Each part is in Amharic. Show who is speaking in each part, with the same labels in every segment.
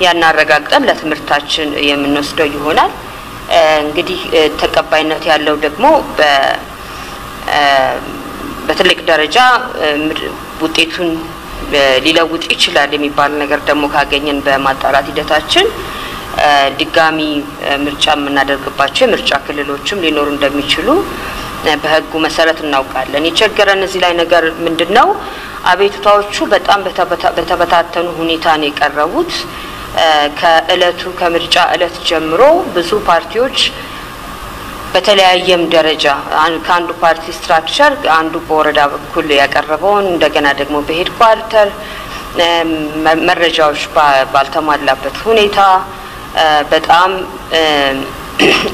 Speaker 1: ያናረጋግጠን ለትምርታችን የምንወስደው ይሆናል እንግዲህ ተቀባይነት ያለው ደግሞ በትልቅ ደረጃ ውጤቱን ሊለውጥ ይችላል የሚባል ነገር ደግሞ ካገኘን በማጣራት ሂደታችን ድጋሚ ምርጫ የምናደርግባቸው ምርጫ ክልሎችም ሊኖሩ እንደሚችሉ በህጉ መሰረት እናውቃለን የቸገረን እዚህ ላይ ነገር ምንድነው አቤቱታዎቹ በጣም በተበታተኑ ሁኔታ ነው የቀረቡት ከእለቱ ከምርጫ እለት ጀምሮ ብዙ ፓርቲዎች በተለያየም ደረጃ አንዱ ፓርቲ ስትራክቸር አንዱ በወረዳ በኩል ያቀረበውን እንደገና ደግሞ በሄድ ኳርተር መረጃዎች ባልተሟላበት ሁኔታ በጣም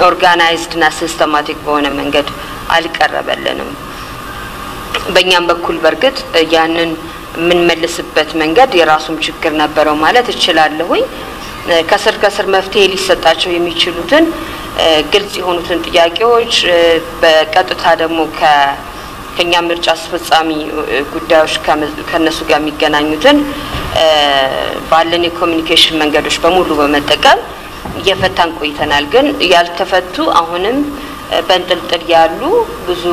Speaker 1: ኦርጋናይዝድ እና ሲስተማቲክ በሆነ መንገድ አልቀረበልንም በእኛም በኩል በርግጥ ያንን ምን መልስበት መንገድ የራሱም ችግር ነበረው ማለት እችላለሁኝ ከስር መፍትሄ ሊሰጣቸው የሚችሉትን ግልጽ የሆኑትን ጥያቄዎች በቀጥታ ደግሞ ከኛ ምርጫ አስፈጻሚ ጉዳዮች ከነሱ ጋር የሚገናኙትን ባለን የኮሙኒኬሽን መንገዶች በሙሉ በመጠቀም እየፈታን ቆይተናል ግን ያልተፈቱ አሁንም በእንጥልጥል ያሉ ብዙ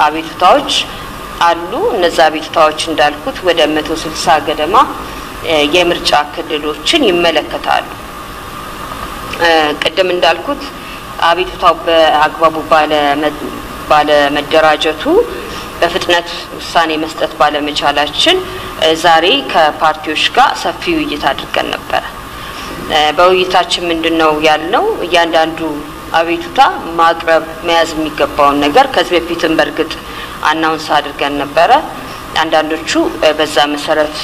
Speaker 1: አቤቱታዎች አሉ እነዛ አቤቱታዎች እንዳልኩት ወደ 160 ገደማ የምርጫ ክልሎችን ይመለከታሉ ቀደም እንዳልኩት አቤቱታው በአግባቡ ባለ መደራጀቱ በፍጥነት ውሳኔ መስጠት ባለመቻላችን ዛሬ ከፓርቲዎች ጋር ሰፊ ውይይት አድርገን ነበር በውይይታችን ምንድነው ያልነው እያንዳንዱ አቤቱታ ማቅረብ መያዝ የሚገባውን ነገር ከዚህ በፊትም በርግጥ አናውንስ አድርገን ነበር አንዳንዶቹ በዛ መሰረት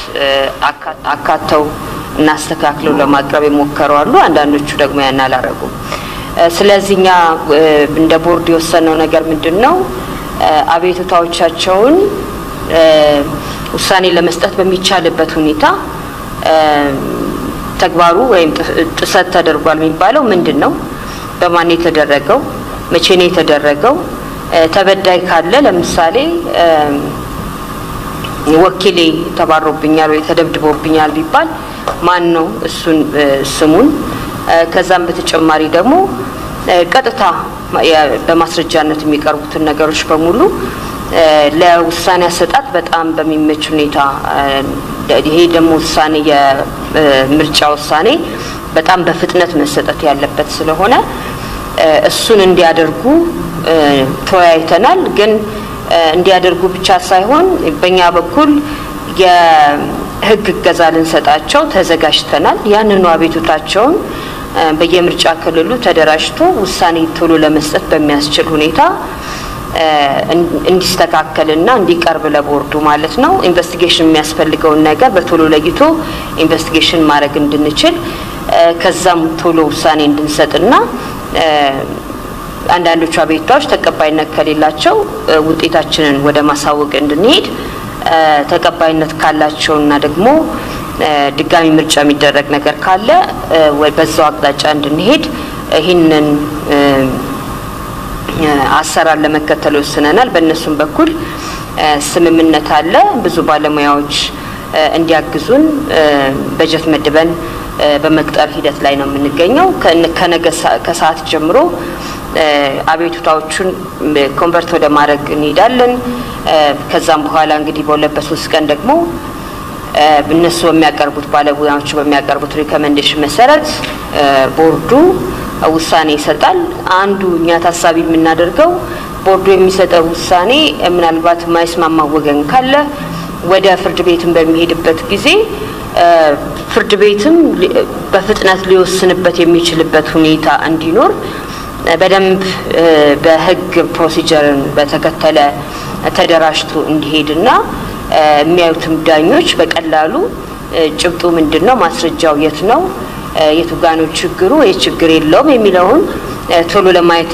Speaker 1: አካተው እናስተካክለው ለማቅረብ የሞከሩ አሉ አንዳንዶቹ ደግሞ ያን አላረጉ ስለዚህኛ እንደ ቦርድ የወሰነው ነገር ምንድነው አቤቱታዎቻቸውን ውሳኔ ለመስጠት በሚቻልበት ሁኔታ ተግባሩ ወይም ጥሰት ተደርጓል የሚባለው ምንድነው በማን የተደረገው መቼ ነው የተደረገው ተበዳይ ካለ ለምሳሌ ወኪሌ ተባሮብኛል ወይ ተደብድቦብኛል ቢባል ማን ነው እሱን ስሙን ከዛም በተጨማሪ ደግሞ ቀጥታ በማስረጃነት የሚቀርቡትን ነገሮች በሙሉ ለውሳኔ አሰጣጥ በጣም በሚመች ሁኔታ ይሄ ደግሞ ውሳኔ የምርጫ ውሳኔ በጣም በፍጥነት መሰጠት ያለበት ስለሆነ እሱን እንዲያደርጉ ተወያይተናል ግን እንዲያደርጉ ብቻ ሳይሆን በእኛ በኩል የህግ ገዛልን ሰጣቸው ተዘጋጅተናል ያንኑ አቤቱታቸውን በየምርጫ ክልሉ ተደራጅቶ ውሳኔ ቶሎ ለመስጠት በሚያስችል ሁኔታ እንዲስተካከልና እንዲቀርብ ለቦርዱ ማለት ነው ኢንቨስቲጌሽን የሚያስፈልገው ነገር በቶሎ ለይቶ ኢንቨስቲጌሽን ማድረግ እንድንችል ከዛም ቶሎ ውሳኔ እንድንሰጥና አንዳንዶቹ አቤቱታዎች ተቀባይነት ከሌላቸው ውጤታችንን ወደ ማሳወቅ እንድንሄድ ተቀባይነት ካላቸውና ደግሞ ድጋሚ ምርጫ የሚደረግ ነገር ካለ በዛው አቅጣጫ እንድንሄድ ይሄንን አሰራር ለመከተል ወስነናል በእነሱም በኩል ስምምነት አለ ብዙ ባለሙያዎች እንዲያግዙን በጀት መድበን በመቅጠር ሂደት ላይ ነው የምንገኘው ከነገ ከሰዓት ጀምሮ አቤቱታዎቹን ኮንቨርት ወደ ማድረግ እንሄዳለን ከዛም በኋላ እንግዲህ በ2-3 ቀን ደግሞ እነሱ በሚያቀርቡት ባለሙያዎች በሚያቀርቡት ሪኮመንዴሽን መሰረት ቦርዱ ውሳኔ ይሰጣል አንዱ እኛ ታሳቢ የምናደርገው ቦርዱ የሚሰጠው ውሳኔ ምናልባት ማይስማማ ወገን ካለ ወደ ፍርድ ቤትም በሚሄድበት ጊዜ ፍርድ ቤትም በፍጥነት ሊወስንበት የሚችልበት ሁኔታ እንዲኖር በደንብ በህግ ፕሮሲጀርን በተከተለ ተደራጅቶ እንዲሄድና የሚያዩትም ዳኞች በቀላሉ ጭብጡ ምንድነው ማስረጃው የት ነው የቱ ጋር ነው ችግሩ የችግር የለውም የሚለውን ቶሎ ለማየት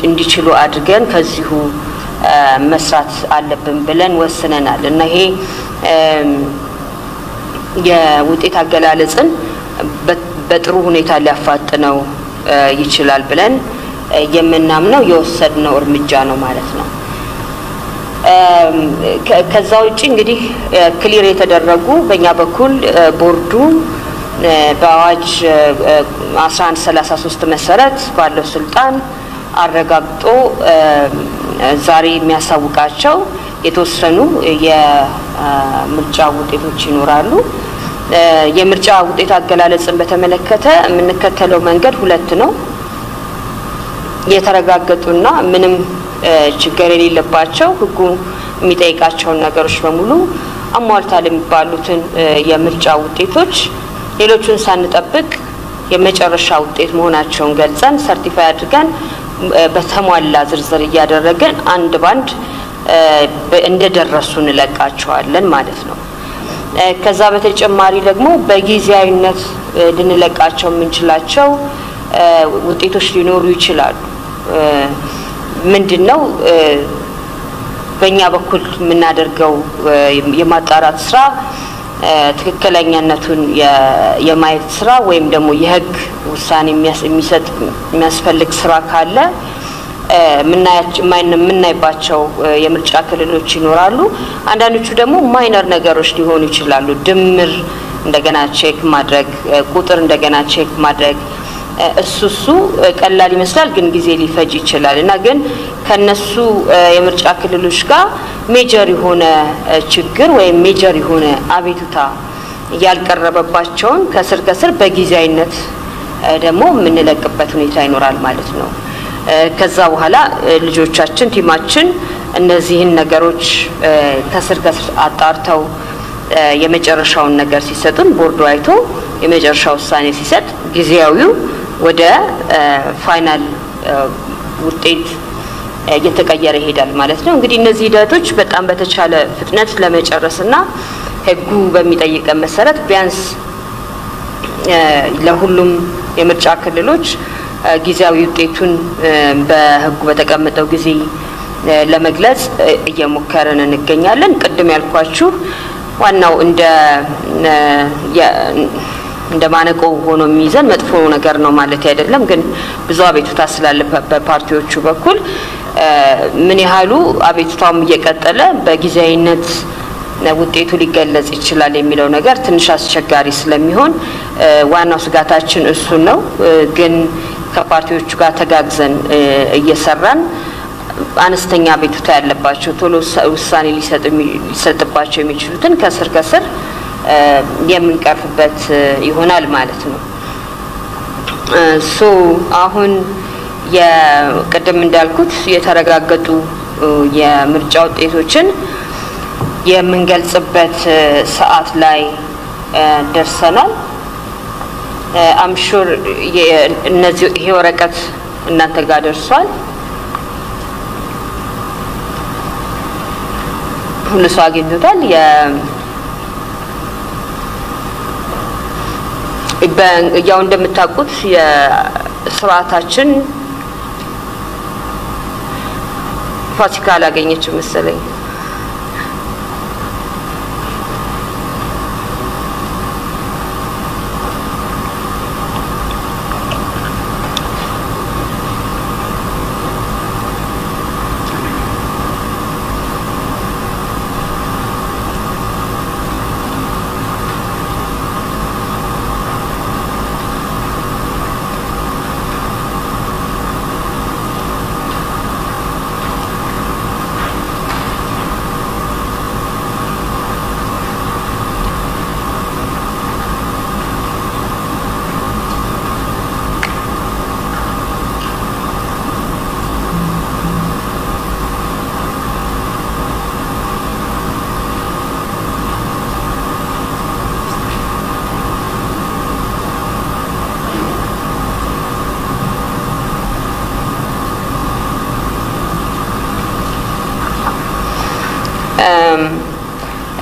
Speaker 1: እንዲችሉ አድርገን ከዚሁ መስራት አለብን ብለን ወስነናል እና ይሄ የውጤት አገላለጽን በጥሩ ሁኔታ ሊያፋጥነው ይችላል ብለን የምናምነው የወሰድነው እርምጃ ነው ማለት ነው ከዛው ውጪ እንግዲህ ክሊር የተደረጉ በእኛ በኩል ቦርዱ በአዋጅ 1133 መሰረት ባለው ስልጣን አረጋግጦ ዛሬ የሚያሳውቃቸው የተወሰኑ የምርጫ ውጤቶች ይኖራሉ። የምርጫ ውጤት አገላለጽን በተመለከተ የምንከተለው መንገድ ሁለት ነው። የተረጋገጡና ምንም ችግር የሌለባቸው ህጉ የሚጠይቃቸውን ነገሮች በሙሉ አሟልተዋል የሚባሉትን የምርጫ ውጤቶች ሌሎቹን ሳንጠብቅ የመጨረሻ ውጤት መሆናቸውን ገልጸን ሰርቲፋይ አድርገን በተሟላ ዝርዝር እያደረገን አንድ ባንድ እንደደረሱ እንለቃቸዋለን ማለት ነው። ከዛ በተጨማሪ ደግሞ በጊዜያዊነት ልንለቃቸው የምንችላቸው ውጤቶች ሊኖሩ ይችላሉ። ምንድነው በእኛ በኩል የምናደርገው የማጣራት ስራ ትክክለኛነቱን የማየት ስራ ወይም ደግሞ የህግ ውሳኔ የሚያስፈልግ ስራ ካለ ምናይባቸው የምርጫ ክልሎች ይኖራሉ። አንዳንዶቹ ደግሞ ማይነር ነገሮች ሊሆኑ ይችላሉ። ድምር እንደገና ቼክ ማድረግ፣ ቁጥር እንደገና ቼክ ማድረግ እሱ ቀላል ይመስላል ግን ጊዜ ሊፈጅ ይችላል እና ግን ከነሱ የምርጫ ክልሎች ጋር ሜጀር የሆነ ችግር ወይም ሜጀር የሆነ አቤቱታ ያልቀረበባቸውን ከስር በጊዜያዊነት ደግሞ የምንለቅበት ሁኔታ ይኖራል ማለት ነው። ከዛ በኋላ ልጆቻችን ቲማችን እነዚህን ነገሮች ከስር አጣርተው የመጨረሻውን ነገር ሲሰጡን ቦርዱ አይቶ የመጨረሻው ውሳኔ ሲሰጥ ጊዜያዊው ወደ ፋይናል ውጤት እየተቀየረ ይሄዳል ማለት ነው። እንግዲህ እነዚህ ሂደቶች በጣም በተቻለ ፍጥነት ለመጨረስና ህጉ በሚጠይቀን መሰረት ቢያንስ ለሁሉም የምርጫ ክልሎች ጊዜያዊ ውጤቱን በህጉ በተቀመጠው ጊዜ ለመግለጽ እየሞከረን እንገኛለን። ቅድም ያልኳችሁ ዋናው እንደ ማነቆ ሆኖ የሚይዘን መጥፎ ነገር ነው ማለት አይደለም። ግን ብዙ አቤቱታ ስላለ በፓርቲዎቹ በኩል ምን ያህሉ አቤቱታውም እየቀጠለ በጊዜያዊነት ውጤቱ ሊገለጽ ይችላል የሚለው ነገር ትንሽ አስቸጋሪ ስለሚሆን ዋናው ስጋታችን እሱ ነው። ግን ከፓርቲዎቹ ጋር ተጋግዘን እየሰራን አነስተኛ አቤቱታ ያለባቸው ቶሎ ውሳኔ ሊሰጥባቸው የሚችሉትን ከስር የምንቀርፍበት ይሆናል ማለት ነው። አሁን የቀደም እንዳልኩት የተረጋገጡ የምርጫ ውጤቶችን የምንገልጽበት ሰዓት ላይ ደርሰናል። አምሹር እነዚህ ይሄ ወረቀት እናንተ ጋር ደርሷል። ሁሉ ሰው አግኝቶታል። ያው እንደምታውቁት የስርዓታችን ፋሲካ አላገኘችም መሰለኝ።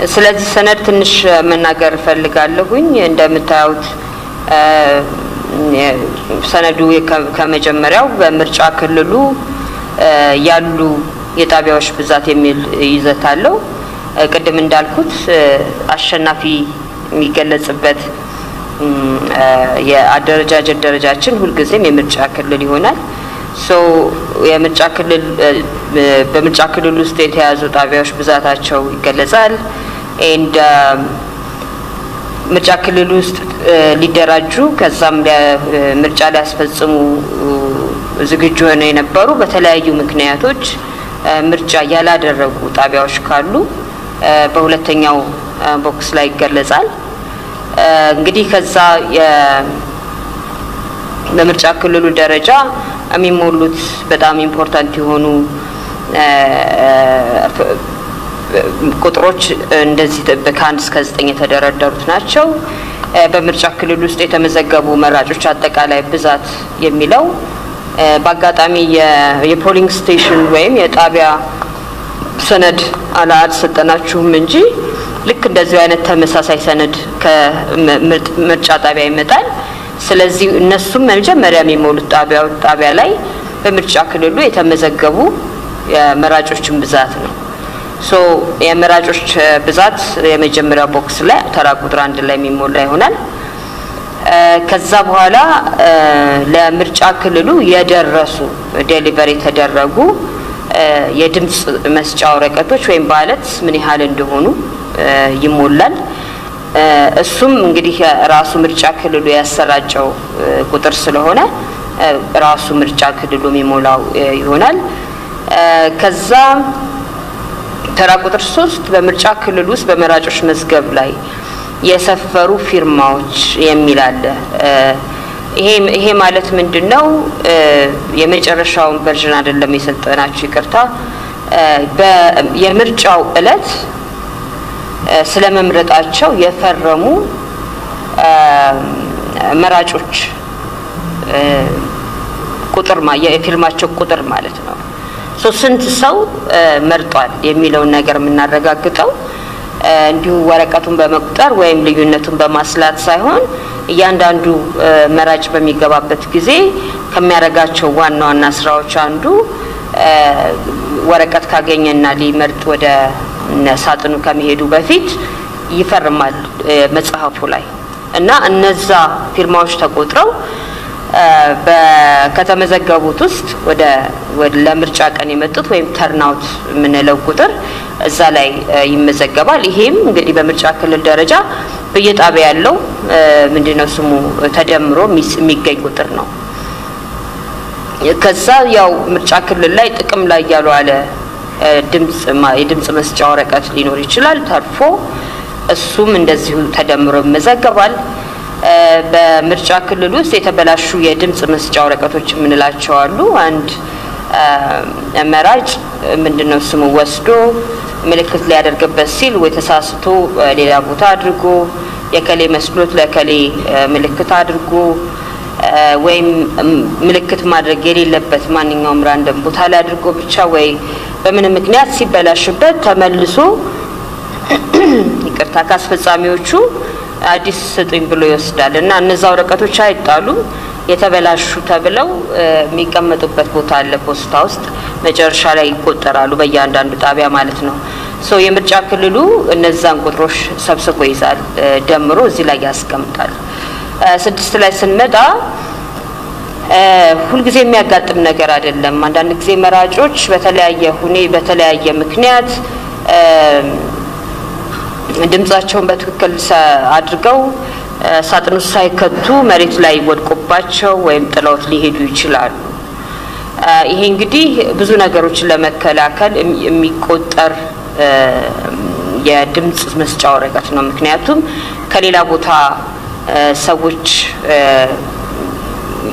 Speaker 1: ስለዚህ ሰነድ ትንሽ መናገር ፈልጋለሁኝ። እንደምታዩት ሰነዱ ከመጀመሪያው በምርጫ ክልሉ ያሉ የጣቢያዎች ብዛት የሚል ይዘት አለው። ቅድም እንዳልኩት አሸናፊ የሚገለጽበት የአደረጃጀት ደረጃችን ሁልጊዜም የምርጫ ክልል ይሆናል። የምርጫ ክልል በምርጫ ክልል ውስጥ የተያዙ ጣቢያዎች ብዛታቸው ይገለጻል። ምርጫ ክልል ውስጥ ሊደራጁ ከዛም ምርጫ ሊያስፈጽሙ ዝግጁ ሆነው የነበሩ በተለያዩ ምክንያቶች ምርጫ ያላደረጉ ጣቢያዎች ካሉ በሁለተኛው ቦክስ ላይ ይገለጻል። እንግዲህ ከዛ በምርጫ ክልሉ ደረጃ የሚሞሉት በጣም ኢምፖርታንት የሆኑ ቁጥሮች እንደዚህ ከ1 እስከ 9 የተደረደሩት ናቸው። በምርጫ ክልል ውስጥ የተመዘገቡ መራጮች አጠቃላይ ብዛት የሚለው በአጋጣሚ የፖሊንግ ስቴሽን ወይም የጣቢያ ሰነድ አልሰጠናችሁም እንጂ ልክ እንደዚህ አይነት ተመሳሳይ ሰነድ ከምርጫ ጣቢያ ይመጣል። ስለዚህ እነሱም መጀመሪያ የሚሞሉት ጣቢያ ላይ በምርጫ ክልሉ የተመዘገቡ የመራጮችን ብዛት ነው። የመራጮች ብዛት የመጀመሪያው ቦክስ ላይ ተራ ቁጥር 1 ላይ የሚሞላ ይሆናል። ከዛ በኋላ ለምርጫ ክልሉ የደረሱ ዴሊቨሪ የተደረጉ የድምጽ መስጫ ወረቀቶች ወይም ባለት ምን ያህል እንደሆኑ ይሞላል። እሱም እንግዲህ ራሱ ምርጫ ክልሉ ያሰራጨው ቁጥር ስለሆነ ራሱ ምርጫ ክልሉ የሚሞላው ይሆናል። ከዛ ተራ ቁጥር 3 በምርጫ ክልል ውስጥ በመራጮች መዝገብ ላይ የሰፈሩ ፊርማዎች የሚል አለ። ይሄ ማለት ምንድነው? የመጨረሻውን ቨርዥን አይደለም የሰጠናችሁ ይቅርታ። የምርጫው ዕለት ስለመምረጣቸው የፈረሙ መራጮች ቁጥር የፊርማቸው ቁጥር ማለት ነው። ስንት ሰው መርጧል የሚለውን ነገር የምናረጋግጠው እንዲሁ ወረቀቱን በመቁጠር ወይም ልዩነቱን በማስላት ሳይሆን እያንዳንዱ መራጭ በሚገባበት ጊዜ ከሚያረጋቸው ዋና ስራዎች አንዱ ወረቀት ካገኘና ሊመርጥ ወደ ሳጥኑ ከመሄዱ በፊት ይፈርማል መጽሐፉ ላይ እና እነዛ ፊርማዎች ተቆጥረው ከተመዘገቡት ውስጥ ወደ ለምርጫ ቀን የመጡት ወይም ተርናውት የምንለው ቁጥር እዛ ላይ ይመዘገባል። ይሄም እንግዲህ በምርጫ ክልል ደረጃ በየጣቢያ ያለው ምንድነው ስሙ ተደምሮ የሚገኝ ቁጥር ነው። ከዛ ያው ምርጫ ክልል ላይ ጥቅም ላይ ያለው አለ የድምጽ መስጫ ወረቀት ሊኖር ይችላል ተርፎ እሱም እንደዚሁ ተደምሮ ይመዘገባል። በምርጫ ክልል ውስጥ የተበላሹ የድምጽ መስጫ ወረቀቶች የምንላቸው አሉ። አንድ መራጭ ምንድነው ስሙ ወስዶ ምልክት ሊያደርግበት ሲል ወይ ተሳስቶ ሌላ ቦታ አድርጎ የከሌ መስሎት ለከሌ ምልክት አድርጎ ወይም ምልክት ማድረግ የሌለበት ማንኛውም ራንደም ቦታ ላይ አድርጎ ብቻ ወይ በምን ምክንያት ሲበላሽበት ተመልሶ ይቅርታ ካስፈጻሚዎቹ አዲስ ስጡኝ ብሎ ይወስዳል እና እነዛ ወረቀቶች አይጣሉ የተበላሹ ተብለው የሚቀመጡበት ቦታ አለ ፖስታ ውስጥ መጨረሻ ላይ ይቆጠራሉ በእያንዳንዱ ጣቢያ ማለት ነው። የምርጫ ክልሉ እነዛን ቁጥሮች ሰብስቦ ይዛል ደምሮ እዚህ ላይ ያስቀምጣል። 6 ላይ ስንመጣ ሁሉ ጊዜ የሚያጋጥም ነገር አይደለም። አንዳንድ ጊዜ መራጮች በተለያየ ምክንያት ድምጻቸውን በትክክል አድርገው ሳጥኑ ሳይከቱ መሬት ላይ ወድቆባቸው ወይም ጥለውት ሊሄዱ ይችላሉ። ይሄ እንግዲህ ብዙ ነገሮችን ለመከላከል የሚቆጠር የድምጽ መስጫ ወረቀት ነው። ምክንያቱም ከሌላ ቦታ ሰዎች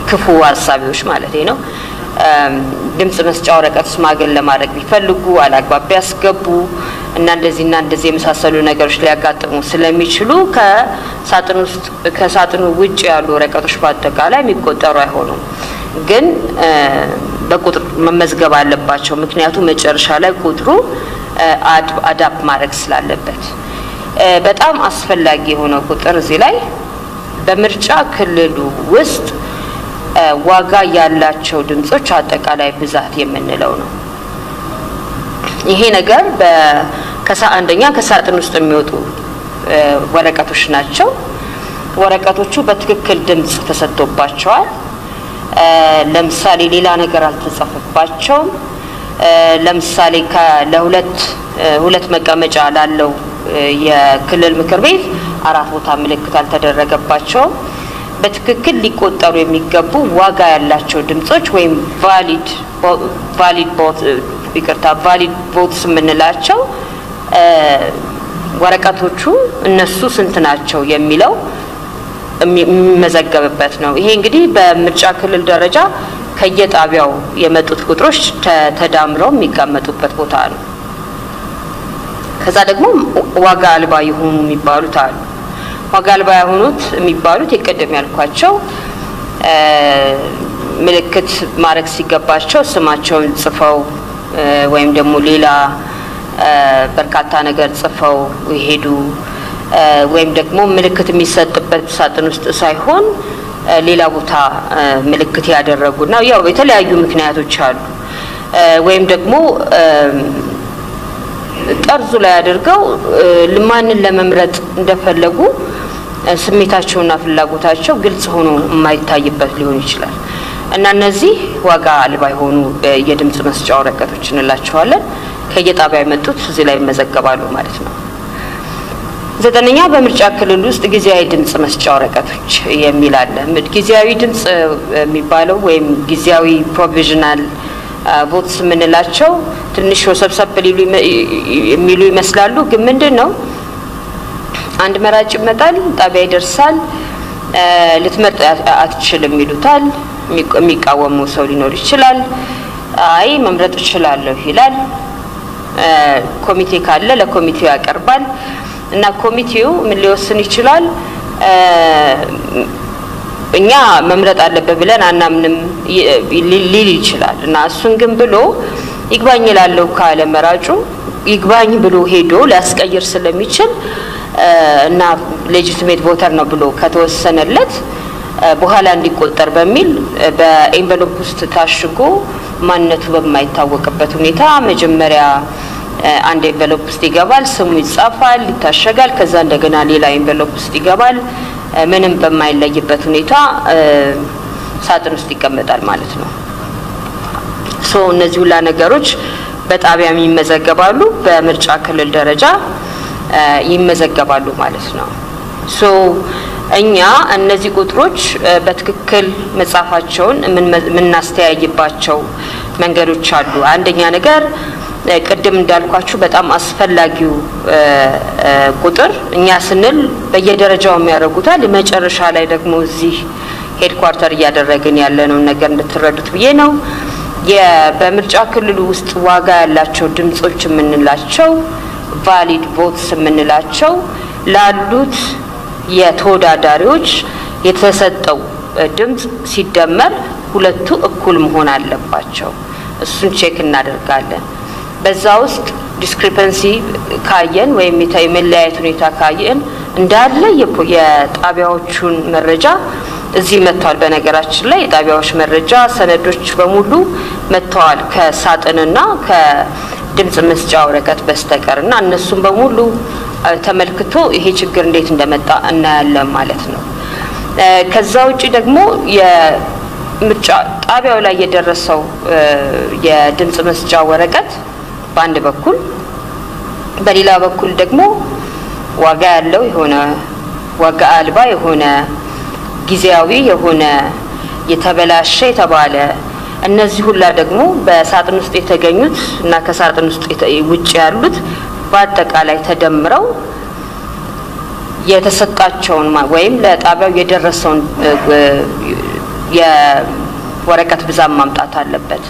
Speaker 1: ክፉ ሐሳቢዎች ማለት ነው ድምጽ መስጫ ወረቀት ስማገል ለማድረግ ቢፈልጉ አላግባብ ያስገቡ እና እንደዚህ የመሳሰሉ ነገሮች ሊያጋጥሙ ስለሚችሉ ከሳጥኑ ውጭ ያሉ ወረቀቶች በአጠቃላይ የሚቆጠሩ አይሆኑም። ግን በቁጥር መመዝገብ አለባቸው። ምክንያቱም መጨረሻ ላይ ቁጥሩ አዳፕ ማድረግ ስላለበት በጣም አስፈላጊ የሆነው ቁጥር እዚህ ላይ በምርጫ ክልሉ ውስጥ ዋጋ ያላቸው ድምጾች አጠቃላይ ብዛት የምንለው ነው። ይሄ ነገር አንደኛ ከሳጥን ውስጥ የሚወጡ ወረቀቶች ናቸው። ወረቀቶቹ በትክክል ድምጽ ተሰጥቶባቸዋል። ለምሳሌ ሌላ ነገር አልተጻፈባቸውም። ለምሳሌ ሁለት መቀመጫ ላለው የክልል ምክር ቤት አራት ቦታ ምልክት አልተደረገባቸው በትክክል ሊቆጠሩ የሚገቡ ዋጋ ያላቸው ድምጾች ወይም valid votes ምንላቸው ወረቀቶቹ እነሱ ስንት ናቸው የሚለው የሚመዘገብበት ነው። ይሄ እንግዲህ በምርጫ ክልል ደረጃ ከየጣቢያው የመጡት ቁጥሮች ተዳምረው የሚቀመጡበት ቦታ ነው። ከዛ ደግሞ ዋጋ አልባ የሆኑ የሚባሉት አሉ። ዋጋ አልባ የሆኑት የሚባሉት የቀደም ያልኳቸው ምልክት ማድረግ ሲገባቸው ስማቸውን ጽፈው ወይም ደግሞ ሌላ በርካታ ነገር ጽፈው ይሄዱ ወይም ደግሞ ምልክት የሚሰጥበት ሳጥን ውስጥ ሳይሆን ሌላ ቦታ ምልክት ያደረጉና ያው የተለያዩ ምክንያቶች አሉ። ወይም ደግሞ ጠርዙ ላይ አድርገው ለማንን ለመምረጥ እንደፈለጉ ስሜታቸውና ፍላጎታቸው ግልጽ ሆኖ የማይታይበት ሊሆን ይችላል እና እነዚህ ዋጋ አልባ የሆኑ የድምጽ መስጫ ወረቀቶች እንላቸዋለን። ከየጣቢያው የመጡት እዚህ ላይ መዘገባሉ ማለት ነው። ዘጠነኛ በምርጫ ክልል ውስጥ ጊዜያዊ ድምጽ መስጫ ወረቀቶች የሚል አለ። ጊዜያዊ ድምጽ የሚባለው ወይም ጊዜያዊ ፕሮቪዥናል ቮትስ ምንላቸው ትንሽ ወሰብሰብ የሚሉ ይመስላሉ። ግን ምንድነው አንድ መራጭ ይመጣል፣ ጣቢያ ይደርሳል፣ ልትመርጥ አትችልም ይሉታል። የሚቃወሙ ሰው ሊኖር ይችላል። አይ መምረጥ እችላለሁ ይላል። ኮሚቴ ካለ ለኮሚቴው ያቀርባል እና ኮሚቴው ምን ሊወስን ይችላል? እኛ መምረጥ አለበት ብለን አናምንም ሊል ይችላል እና እሱን ግን ብሎ ይግባኝ ይላለው ካለ መራጩ ይግባኝ ብሎ ሄዶ ሊያስቀይር ስለሚችል እና ሌጂቲሜት ቮተር ነው ብሎ ከተወሰነለት በኋላ እንዲቆጠር በሚል በኤንቨሎፕ ውስጥ ታሽጎ ማንነቱ በማይታወቅበት ሁኔታ መጀመሪያ አንድ ኤንቨሎፕ ውስጥ ይገባል፣ ስሙ ይጻፋል፣ ይታሸጋል። ከዛ እንደገና ሌላ ኤንቨሎፕ ውስጥ ይገባል፣ ምንም በማይለይበት ሁኔታ ሳጥን ውስጥ ይቀመጣል ማለት ነው። እነዚህ ሁላ ነገሮች በጣቢያ ይመዘገባሉ፣ በምርጫ ክልል ደረጃ ይመዘገባሉ ማለት ነው። እኛ እነዚህ ቁጥሮች በትክክል መጻፋቸውን ምናስተያይባቸው መንገዶች አሉ። አንደኛ ነገር ቅድም እንዳልኳችሁ በጣም አስፈላጊው ቁጥር እኛ ስንል በየደረጃው የሚያደርጉታል። መጨረሻ ላይ ደግሞ እዚህ ሄድኳርተር እያደረግን ያለነው ነገር እንድትረዱት ብዬ ነው። በምርጫ ክልሉ ውስጥ ዋጋ ያላቸው ድምጾች የምንላቸው valid votes የምንላቸው ላሉት የተወዳዳሪዎች የተሰጠው ድምጽ ሲደመር ሁለቱ እኩል መሆን አለባቸው። እሱን ቼክ እናደርጋለን። በዛ ውስጥ discrepancy ካየን ወይም የመለያየት ሁኔታ ካየን እንዳለ የጣቢያዎቹን መረጃ እዚህ መጥቷል። በነገራችን ላይ የጣቢያዎች መረጃ ሰነዶች በሙሉ መጥተዋል ከሳጥንና ከድምጽ መስጫ ወረቀት በስተቀርና እነሱም በሙሉ ተመልክቶ ይሄ ችግር እንዴት እንደመጣ እናያለን ማለት ነው። ከዛ ውጪ ደግሞ የምርጫ ጣቢያው ላይ የደረሰው የድምጽ መስጫ ወረቀት በአንድ በኩል በሌላ በኩል ደግሞ ዋጋ ያለው የሆነ ዋጋ አልባ የሆነ ጊዜያዊ የሆነ የተበላሸ የተባለ እነዚህ ሁላ ደግሞ በሳጥን ውስጥ የተገኙት እና ከሳጥን ውስጥ ውጭ ያሉት በአጠቃላይ ተደምረው የተሰጣቸውን ወይም ለጣቢያው የደረሰውን የወረቀት ብዛት ማምጣት አለበት።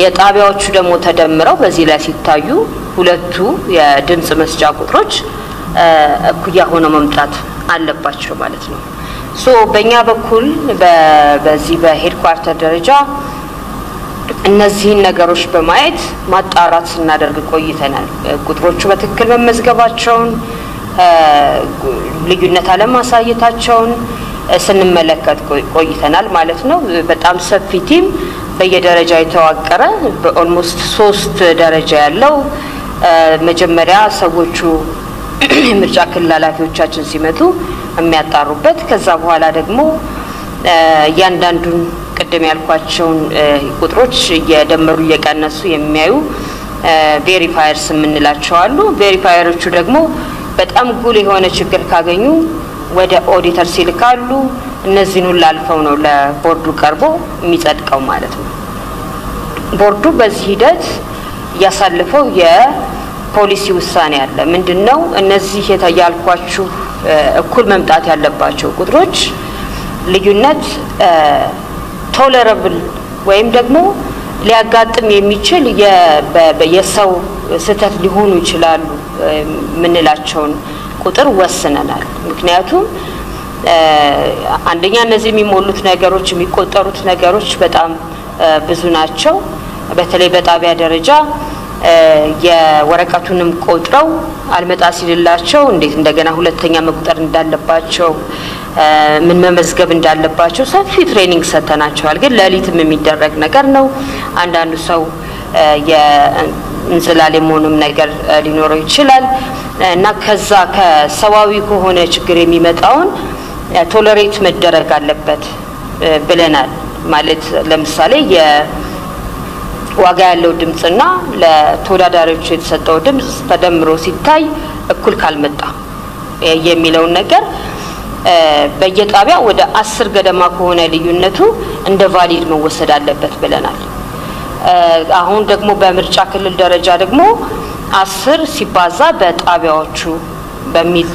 Speaker 1: የጣቢያዎቹ ደግሞ ተደምረው በዚህ ላይ ሲታዩ ሁለቱ የድምጽ መስጫ ቁጥሮች እኩያ ሆነው መምጣት አለባቸው ማለት ነው። በእኛ በኩል በዚህ በሄድኳርተር ደረጃ እነዚህን ነገሮች በማየት ማጣራት ስናደርግ ቆይተናል። ቁጥሮቹ በትክክል መመዝገባቸውን ልዩነት አለማሳየታቸውን ስንመለከት ቆይተናል ማለት ነው። በጣም ሰፊ ቲም በየደረጃው የተዋቀረ በኦልሞስት 3 ደረጃ ያለው መጀመሪያ ሰዎቹ ምርጫ ክልል ኃላፊዎቻችን ሲመጡ የሚያጣሩበት ከዛ በኋላ ደግሞ ያንዳንዱን ቀደም ያልኳቸውን ቁጥሮች እየደመሩ እየቀነሱ የሚያዩ ቬሪፋየርስ የምንላቸው አሉ። ቬሪፋየሮቹ ደግሞ በጣም ጉል የሆነ ችግር ካገኙ ወደ ኦዲተር ሲልካሉ እነዚህን ሁሉ አልፈው ነው ለቦርዱ ቀርቦ የሚጸድቀው ማለት ነው። ቦርዱ በዚህ ሂደት ያሳልፈው የፖሊሲ ውሳኔ አለ። ምንድነው እነዚህ የተያልኳችሁ እኩል መምጣት ያለባቸው ቁጥሮች ልዩነት ቶለረብል ወይም ደግሞ ሊያጋጥም የሚችል የሰው ስህተት ሊሆኑ ይችላሉ ምንላቸውን ቁጥር ወስነናል። ምክንያቱም አንደኛ እነዚህ የሚሞሉት ነገሮች የሚቆጠሩት ነገሮች በጣም ብዙ ናቸው። በተለይ በጣቢያ ደረጃ የወረቀቱንም ቆጥረው አልመጣ ሲልላቸው እንዴት እንደገና ሁለተኛ መቁጠር እንዳለባቸው ምን መመዝገብ እንዳለባቸው ሰፊ ትሬኒንግ ሰተናቸዋል። ግን ለሊትም የሚደረግ ነገር ነው። አንዳንዱ ሰው የእንዝላል የመሆኑም ነገር ሊኖረው ይችላል እና ከዛ ከሰዋዊ ከሆነ ችግር የሚመጣውን ቶለሬት መደረግ አለበት ብለናል። ማለት ለምሳሌ የዋጋ ያለው ድምጽና ለተወዳዳሪዎች የተሰጠው ድምጽ ተደምሮ ሲታይ እኩል ካልመጣ የሚለው ነገር በየጣቢያ ወደ 10 ገደማ ከሆነ ልዩነቱ እንደ ቫሊድ መወሰድ አለበት ብለናል። አሁን ደግሞ በምርጫ ክልል ደረጃ ደግሞ 10 ሲባዛ በጣቢያዎቹ በሚል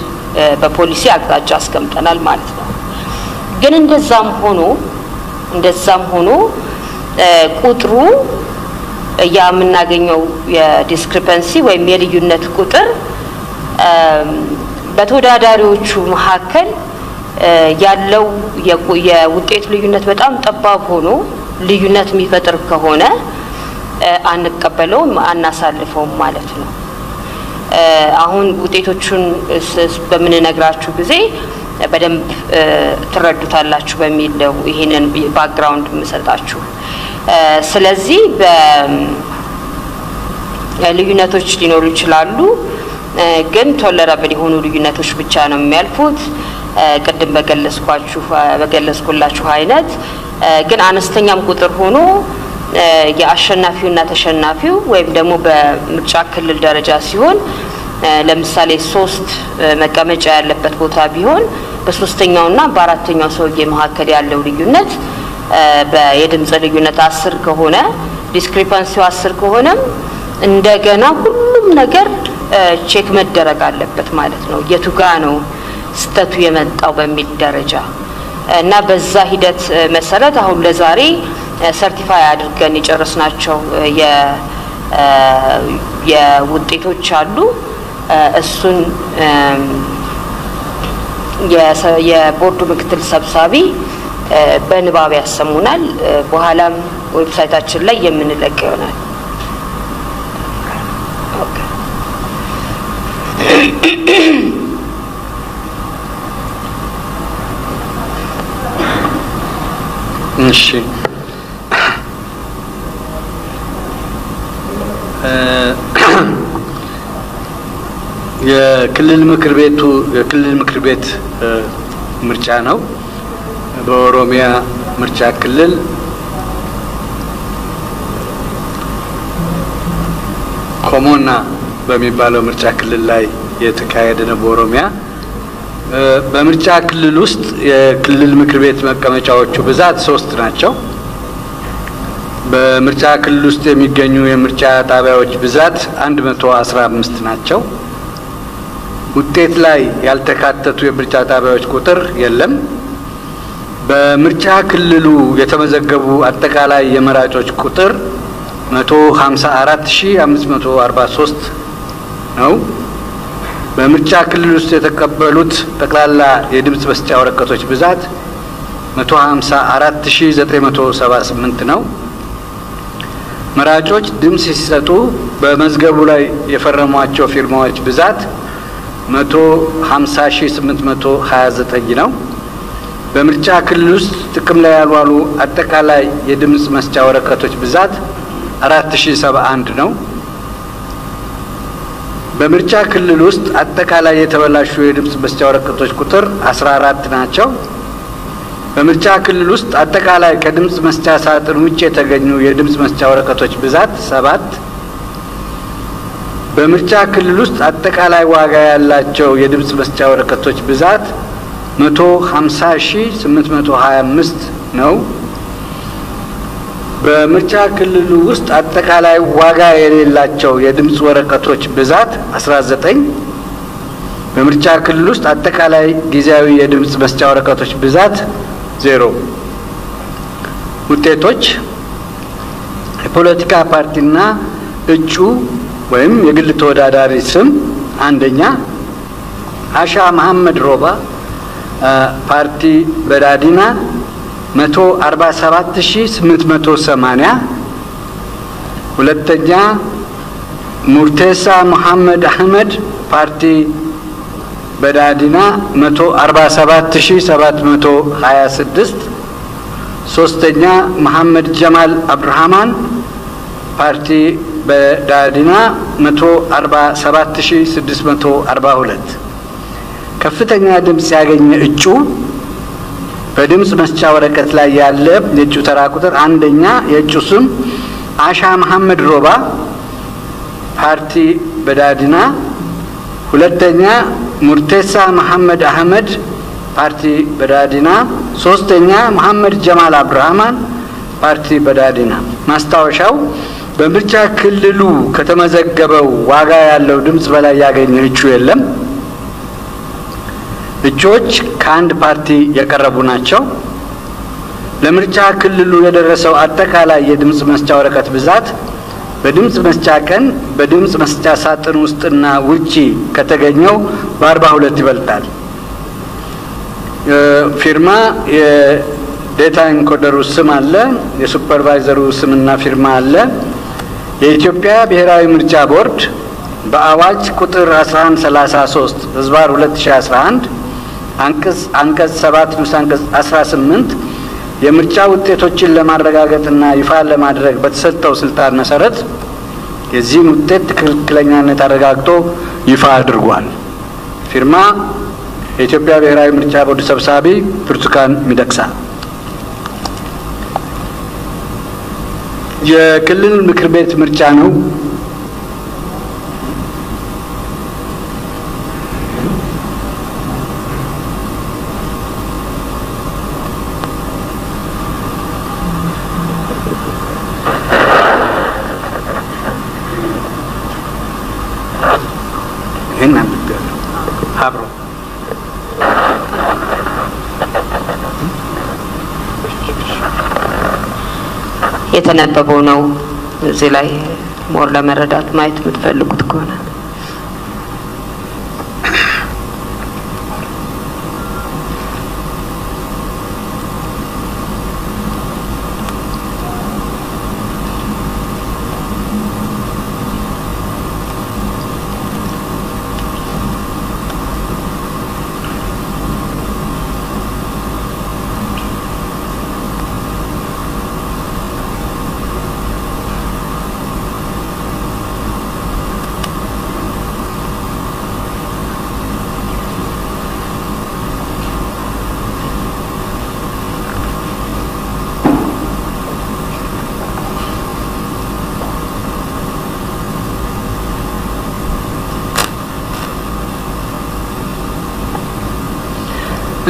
Speaker 1: በፖሊሲ አቅጣጫ አስቀምጠናል ማለት ነው። ግን እንደዛም ሆኖ ቁጥሩ ያምናገኘው የዲስክሪፐንሲ ወይም የልዩነት ቁጥር በተወዳዳሪዎቹ መካከል ያለው የውጤት ልዩነት በጣም ጠባብ ሆኖ ልዩነት የሚፈጥር ከሆነ አንቀበለውም አናሳልፈውም ማለት ነው። አሁን ውጤቶቹን በመነግራችሁ ጊዜ በደንብ ትረዱታላችሁ በሚል ነው ይሄንን ባክግራውንድ መሰጣችሁ። ስለዚህ በልዩነቶች ሊኖሩ ይችላሉ ግን ቶለራብል የሆኑ ልዩነቶች ብቻ ነው የሚያልፉት። ቅድም በገለጽኩላችሁ አይነት ግን አነስተኛም ቁጥር ሆኖ የአሸናፊውና ተሸናፊው ወይም ደግሞ በምርጫ ክልል ደረጃ ሲሆን ለምሳሌ 3 መቀመጫ ያለበት ቦታ ቢሆን በሶስተኛውና በአራተኛው ሰውዬ መካከል ያለው ልዩነት በየድምጽ ልዩነት 10 ከሆነ ዲስክሪፐንሲው 10 ከሆነ እንደገና ሁሉም ነገር ቼክ መደረግ አለበት ማለት ነው። የቱጋ ነው ስተቱ የመጣው በሚል ደረጃ እና በዛ ሂደት መሰረት አሁን ለዛሬ ሰርቲፋይ አድርገን የጨረስናቸው የውጤቶች አሉ። እሱን የቦርዱ ምክትል ሰብሳቢ በንባብ ያሰሙናል። በኋላም ዌብሳይታችን ላይ የምንለቀው ይሆናል።
Speaker 2: እሺ የክልል ምክር ቤት ምርጫ ነው። በኦሮሚያ ምርጫ ክልል ኮሞና በሚባለው ምርጫ ክልል ላይ የተካሄደ ነው። በኦሮሚያ በምርጫ ክልል ውስጥ የክልል ምክር ቤት መቀመጫዎቹ ብዛት 3 ናቸው። በምርጫ ክልል ውስጥ የሚገኙ የምርጫ ጣቢያዎች ብዛት 115 ናቸው። ውጤት ላይ ያልተካተቱ የምርጫ ጣቢያዎች ቁጥር የለም። በምርጫ ክልሉ የተመዘገቡ አጠቃላይ የመራጮች ቁጥር 154543 ነው። በምርጫ ክልል ውስጥ የተቀበሉት ጠቅላላ የድምጽ መስጫ ወረቀቶች ብዛት 154978 ነው። መራጮች ድምጽ ሲሰጡ በመዝገቡ ላይ የፈረሟቸው ፊርማዎች ብዛት 150829 ነው። በምርጫ ክልል ውስጥ ጥቅም ላይ ያልዋሉ አጠቃላይ የድምጽ መስጫ ወረቀቶች ብዛት 4071 ነው። በምርጫ ክልል ውስጥ አጠቃላይ የተበላሹ የድምጽ መስጫ ወረቀቶች ቁጥር 14 ናቸው። በምርጫ ክልል ውስጥ አጠቃላይ ከድምጽ መስጫ ሳጥን ውጭ የተገኙ የድምጽ መስጫ ወረቀቶች ብዛት 7። በምርጫ ክልል ውስጥ አጠቃላይ ዋጋ ያላቸው የድምጽ መስጫ ወረቀቶች ብዛት 150825 ነው። በምርጫ ክልሉ ውስጥ አጠቃላይ ዋጋ የሌላቸው የድምጽ ወረቀቶች ብዛት 19። በምርጫ ክልል ውስጥ አጠቃላይ ጊዜያዊ የድምጽ መስጫ ወረቀቶች ብዛት 0። ውጤቶች የፖለቲካ ፓርቲና እጩ ወይም የግል ተወዳዳሪ ስም አንደኛ አሻ መሐመድ ሮባ ፓርቲ በዳዲና 147880። ሁለተኛ ሙርቴሳ መሐመድ አህመድ ፓርቲ በዳዲና 147726። ሶስተኛ መሐመድ ጀማል አብዱራህማን ፓርቲ በዳዲና 147642። ከፍተኛ ድምጽ ያገኘ እጩ በድምጽ መስጫ ወረቀት ላይ ያለ የእጩ ተራ ቁጥር አንደኛ የእጩ ስም አሻ መሐመድ ሮባ ፓርቲ በዳዲና፣ ሁለተኛ ሙርቴሳ መሐመድ አህመድ ፓርቲ በዳዲና፣ ሶስተኛ መሐመድ ጀማል አብዱራህማን ፓርቲ በዳዲና። ማስታወሻው በምርጫ ክልሉ ከተመዘገበው ዋጋ ያለው ድምጽ በላይ ያገኘ እጩ የለም። እጩዎች ከአንድ ፓርቲ የቀረቡ ናቸው። ለምርጫ ክልሉ የደረሰው አጠቃላይ የድምጽ መስጫ ወረቀት ብዛት በድምጽ መስጫ ቀን በድምጽ መስጫ ሳጥን ውስጥና ውጪ ከተገኘው በ42 ይበልጣል። ፊርማ የዴታ ኢንኮደሩ ስም አለ፣ የሱፐርቫይዘሩ ስምና ፊርማ አለ። የኢትዮጵያ ብሔራዊ ምርጫ ቦርድ በአዋጅ ቁጥር 1133 ህዝባር 2011 አንቀጽ 7 ንዑስ አንቀጽ 18 የምርጫ ውጤቶችን ለማረጋገጥና ይፋ ለማድረግ በተሰጠው ስልጣን መሰረት የዚህን ውጤት ትክክለኛነት አረጋግጦ ይፋ አድርጓል። ፊርማ የኢትዮጵያ ብሔራዊ ምርጫ ቦርድ ሰብሳቢ ብርቱካን ሚደቅሳ። የክልል ምክር ቤት ምርጫ ነው። አብሮ
Speaker 1: የተነበበው ነው። እዚህ ላይ ሞር ለመረዳት ማየት የምትፈልጉት ከሆነ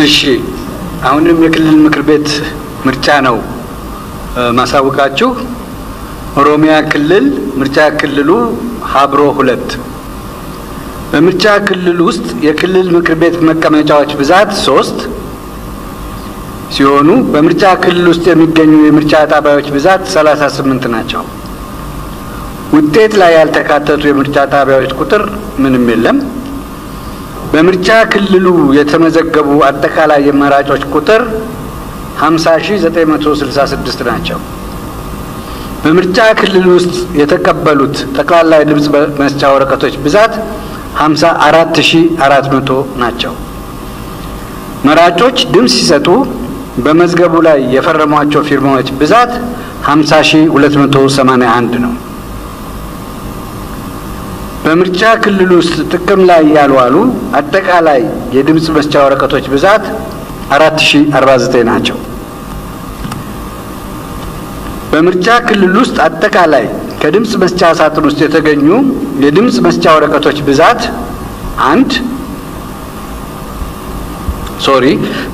Speaker 2: እሺ አሁንም የክልል ምክር ቤት ምርጫ ነው ማሳወቃችሁ። ኦሮሚያ ክልል ምርጫ ክልሉ ሀብሮ 2 በምርጫ ክልል ውስጥ የክልል ምክር ቤት መቀመጫዎች ብዛት 3 ሲሆኑ በምርጫ ክልል ውስጥ የሚገኙ የምርጫ ጣቢያዎች ብዛት 38 ናቸው። ውጤት ላይ ያልተካተቱ የምርጫ ጣቢያዎች ቁጥር ምንም የለም። በምርጫ ክልሉ የተመዘገቡ አጠቃላይ የመራጮች ቁጥር 50966 ናቸው። በምርጫ ክልል ውስጥ የተቀበሉት ጠቅላላ የድምጽ መስጫ ወረቀቶች ብዛት 54400 ናቸው። መራጮች ድምጽ ሲሰጡ በመዝገቡ ላይ የፈረሟቸው ፊርማዎች ብዛት 50281 ነው። በምርጫ ክልል ውስጥ ጥቅም ላይ ያልዋሉ አጠቃላይ የድምጽ መስጫ ወረቀቶች ብዛት 4049 ናቸው። በምርጫ ክልል ውስጥ አጠቃላይ ከድምጽ መስጫ ሳጥን ውስጥ የተገኙ የድምጽ መስጫ ወረቀቶች ብዛት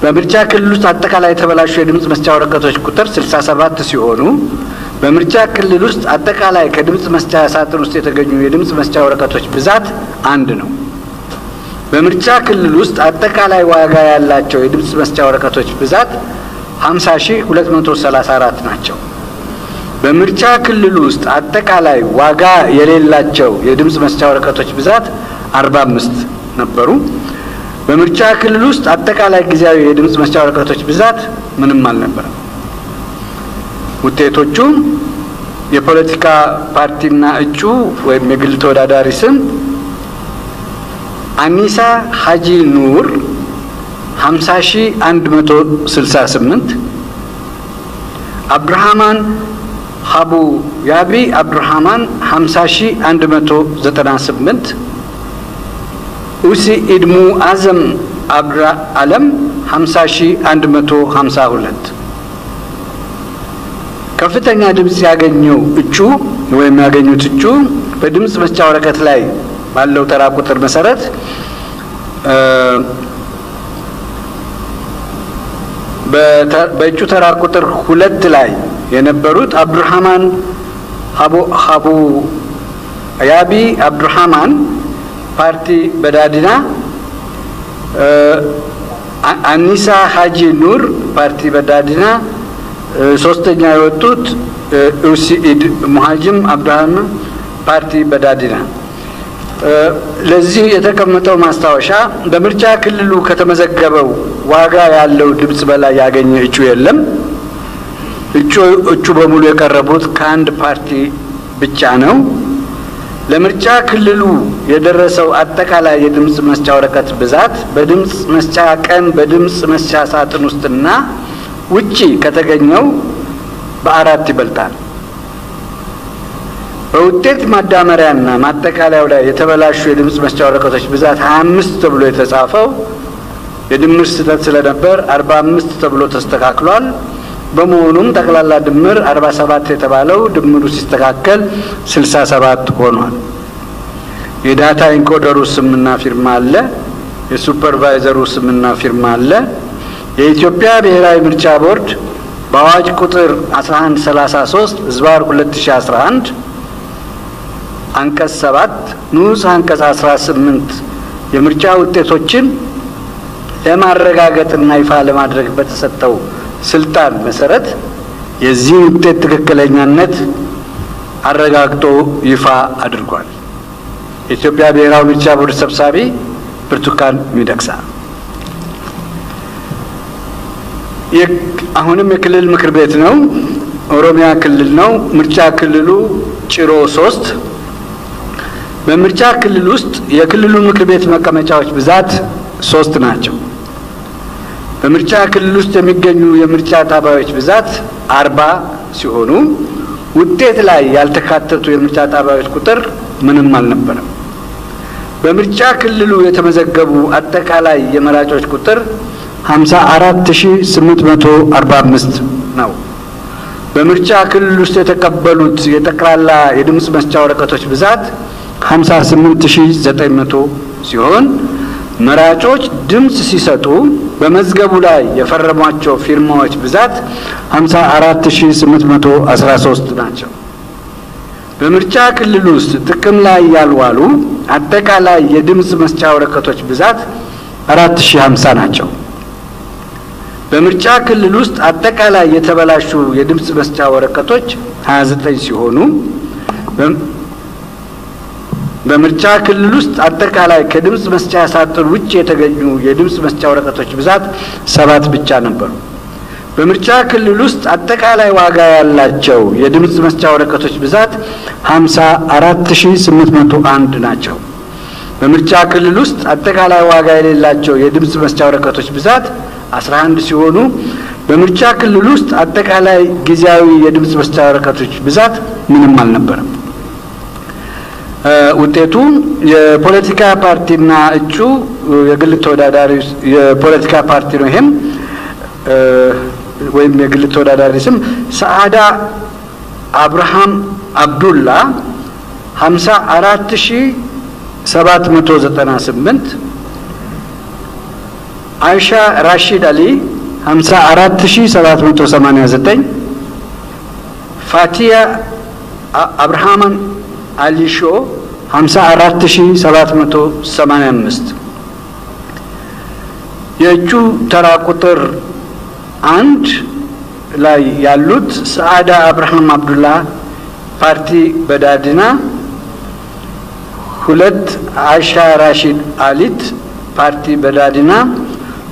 Speaker 2: በምርጫ ክልል ውስጥ አጠቃላይ የተበላሹ የድምጽ መስጫ ወረቀቶች ቁጥር 67 ሲሆኑ በምርጫ ክልል ውስጥ አጠቃላይ ከድምጽ መስጫ ሳጥን ውስጥ የተገኙ የድምጽ መስጫ ወረቀቶች ብዛት 1 ነው። በምርጫ ክልል ውስጥ አጠቃላይ ዋጋ ያላቸው የድምጽ መስጫ ወረቀቶች ብዛት 50234 ናቸው። በምርጫ ክልል ውስጥ አጠቃላይ ዋጋ የሌላቸው የድምጽ መስጫ ወረቀቶች ብዛት 45 ነበሩ። በምርጫ ክልል ውስጥ አጠቃላይ ጊዜያዊ የድምጽ መስጫ ወረቀቶች ብዛት ምንም አልነበረም። ውጤቶቹ የፖለቲካ ፓርቲና እጩ ወይም የግል ተወዳዳሪ ስም አኒሳ ሀጂ ኑር 50168 አብርሃማን ሀቡ ያቢ አብርሃማን 50198 ኡሲ ኢድሙ አዘም አብራ አለም 50152 ከፍተኛ ድምጽ ያገኘው እጩ ወይም ያገኙት እጩ በድምጽ መስጫ ወረቀት ላይ ባለው ተራ ቁጥር መሰረት በእጩ ተራ ቁጥር 2 ላይ የነበሩት አብርሃማን ሀቡ ያቢ አብርሃማን ፓርቲ በዳዲና አኒሳ ሀጂ ኑር ፓርቲ በዳዲና ሶስተኛ የወጡት ኡሲኢድ ሙሃጅም አብርሃም ፓርቲ በዳዲና ለዚህ የተቀመጠው ማስታወሻ በምርጫ ክልሉ ከተመዘገበው ዋጋ ያለው ድምጽ በላይ ያገኘ እጩ የለም። እጩ በሙሉ የቀረቡት ከአንድ ፓርቲ ብቻ ነው። ለምርጫ ክልሉ የደረሰው አጠቃላይ የድምጽ መስጫ ወረቀት ብዛት በድምጽ መስጫ ቀን በድምጽ መስጫ ሳጥን ውስጥና ውጪ ከተገኘው በ4 ይበልጣል። በውጤት ማዳመሪያና ማጠቃለያው ላይ የተበላሹ የድምጽ መስጫ ወረቀቶች ብዛት 25 ተብሎ የተጻፈው የድምር ስህተት ስለነበር 45 ተብሎ ተስተካክሏል። በመሆኑም ጠቅላላ ድምር 47 የተባለው ድምሩ ሲስተካከል 67 ሆኗል። የዳታ ኢንኮደሩ ስምና ፊርማ አለ። የሱፐርቫይዘሩ ስምና ፊርማ አለ። የኢትዮጵያ ብሔራዊ ምርጫ ቦርድ በአዋጅ ቁጥር 1133 ዝባር 2011 አንቀጽ 7 ንዑስ አንቀጽ 18 የምርጫ ውጤቶችን ለማረጋገጥና ይፋ ለማድረግ በተሰጠው ስልጣን መሰረት የዚህ ውጤት ትክክለኛነት አረጋግጦ ይፋ አድርጓል። የኢትዮጵያ ብሔራዊ ምርጫ ቦርድ ሰብሳቢ ብርቱካን ሚደቅሳ አሁንም የክልል ምክር ቤት ነው። ኦሮሚያ ክልል ነው። ምርጫ ክልሉ ጭሮ 3 በምርጫ ክልል ውስጥ የክልሉ ምክር ቤት መቀመጫዎች ብዛት 3 ናቸው። በምርጫ ክልል ውስጥ የሚገኙ የምርጫ ጣቢያዎች ብዛት 40 ሲሆኑ ውጤት ላይ ያልተካተቱ የምርጫ ጣቢያዎች ቁጥር ምንም አልነበረም። በምርጫ ክልሉ የተመዘገቡ አጠቃላይ የመራጮች ቁጥር 54845 ነው። በምርጫ ክልል ውስጥ የተቀበሉት የጠቅላላ የድምጽ መስጫ ወረቀቶች ብዛት 58900 ሲሆን መራጮች ድምጽ ሲሰጡ በመዝገቡ ላይ የፈረሟቸው ፊርማዎች ብዛት 54813 ናቸው። በምርጫ ክልል ውስጥ ጥቅም ላይ ያልዋሉ አጠቃላይ የድምጽ መስጫ ወረቀቶች ብዛት 4050 ናቸው። በምርጫ ክልል ውስጥ አጠቃላይ የተበላሹ የድምጽ መስጫ ወረቀቶች 29 ሲሆኑ በምርጫ ክልል ውስጥ አጠቃላይ ከድምጽ መስጫ ሳጥን ውጭ የተገኙ የድምጽ መስጫ ወረቀቶች ብዛት 7 ብቻ ነበሩ። በምርጫ ክልል ውስጥ አጠቃላይ ዋጋ ያላቸው የድምጽ መስጫ ወረቀቶች ብዛት 54801 ናቸው። በምርጫ ክልል ውስጥ አጠቃላይ ዋጋ የሌላቸው የድምጽ መስጫ ወረቀቶች ብዛት 11 ሲሆኑ በምርጫ ክልል ውስጥ አጠቃላይ ጊዜያዊ የድምጽ መስጫ ወረቀቶች ብዛት ምንም አልነበረም። ውጤቱ የፖለቲካ ፓርቲና እጩ የግል ተወዳዳሪ የፖለቲካ ፓርቲ ነው። ይሄም ወይም የግል ተወዳዳሪ ስም ሰዓዳ አብርሃም አብዱላ 54798 አይሻ ራሺድ አሊ 54789 ፋቲያ አብርሃም አሊሾ 54785 የእጩ ተራ ቁጥር 1 ላይ ያሉት ሰዓዳ አብርሃም አብዱላ ፓርቲ በዳድና 2 አይሻ ራሺድ አሊት ፓርቲ በዳድና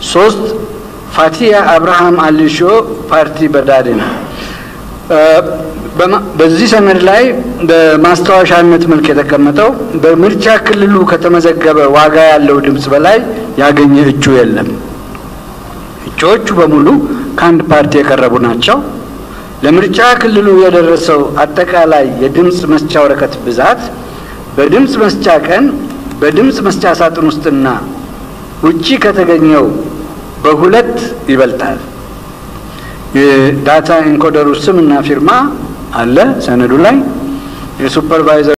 Speaker 2: 3 ፋቲያ አብርሃም አሊሾ ፓርቲ በዳድና በዚህ ሰነድ ላይ በማስተዋሻነት መልክ የተቀመጠው በምርጫ ክልሉ ከተመዘገበ ዋጋ ያለው ድምጽ በላይ ያገኘ እጩ የለም። እጩዎቹ በሙሉ ከአንድ ፓርቲ የቀረቡ ናቸው። ለምርጫ ክልሉ የደረሰው አጠቃላይ የድምጽ መስጫ ወረቀት ብዛት በድምጽ መስጫ ቀን በድምጽ መስጫ ሳጥን ውስጥና ውጪ ከተገኘው በሁለት ይበልጣል። የዳታ ኢንኮደሩ ስምና ፊርማ አለ ሰነዱ ላይ የሱፐርቫይዘር